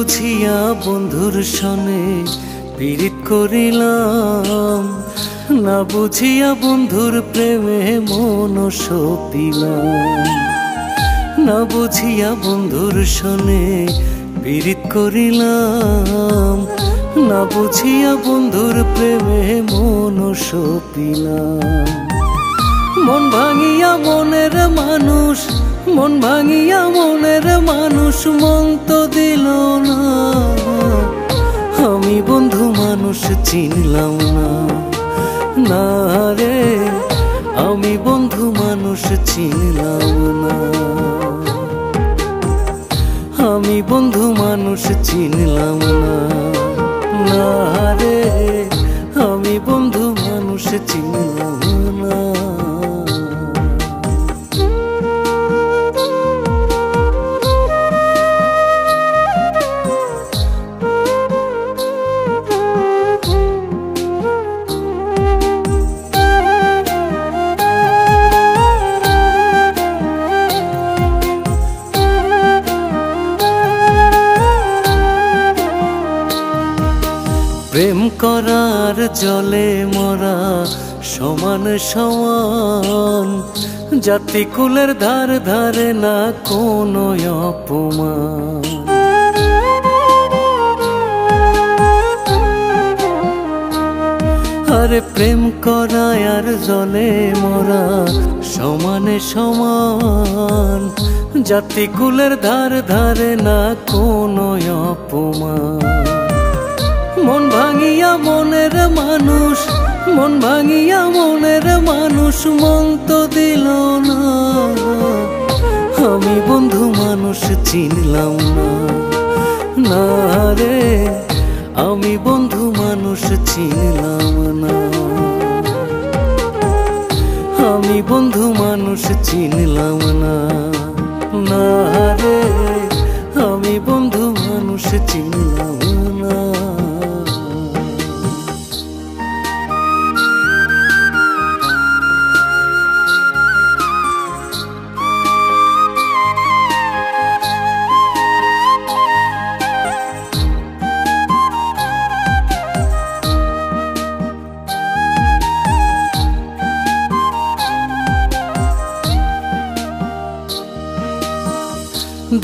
বুঝিয়া বন্ধুর সনে পীড়িত করিলাম, না বুঝিয়া বন্ধুর প্রেমে মন সপিলাম। না বুঝিয়া বন্ধুর সনে পীড়িত করিলাম, না বুঝিয়া বন্ধুর প্রেমে মন সপিলাম। মন ভাঙিয়া মনের মানুষ, মন ভাঙিয়া মনের মানুষ মন তো দিল না। আমি বন্ধু মানুষ চিনলাম না, না রে আমি বন্ধু মানুষ চিনলাম না। আমি বন্ধু মানুষ চিনলাম না, না রে আমি বন্ধু মানুষ চিনলাম না। প্রেম করার জলে মরা সমান সমান, জাতি কুলের ধার ধারে না কোনো অপমান। আরে প্রেম করায় আর জলে মরা সমানে সমান, জাতি কুলের ধার ধারে না কোনো অপমান। মন ভাঙিয়া মনের মানুষ, মন ভাঙিয়া মনের মানুষ মন তো দিল না। আমি বন্ধু মানুষ চিনলাম না, না রে আমি বন্ধু মানুষ চিনলাম না। আমি বন্ধু মানুষ চিনলাম না, না রে আমি বন্ধু মানুষ চিনলাম না।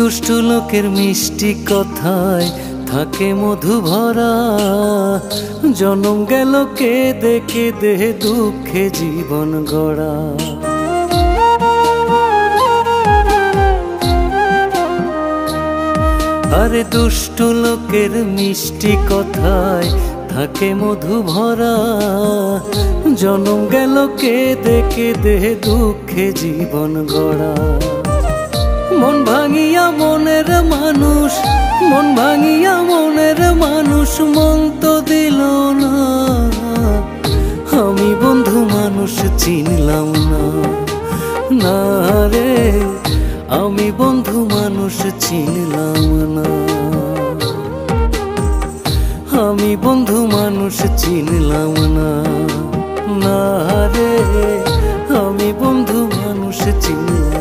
দুষ্ট লোকের মিষ্টি কথায় থাকে মধু ভরা, জনম গেল কেঁদে কেঁদে দুঃখে জীবন গড়া। আরে দুষ্ট লোকের মিষ্টি কথায় থাকে মধু ভরা, জনম গেল কেঁদে কেঁদে দুঃখে জীবন গড়া। মন ভাঙিয়া মনের মানুষ, মন ভাঙিয়া মনের মানুষ মন তো দিল না। আমি বন্ধু মানুষ চিনলাম না, না রে আমি বন্ধু মানুষ চিনলাম না। আমি বন্ধু মানুষ চিনলাম না, না রে আমি বন্ধু মানুষ চিনলাম।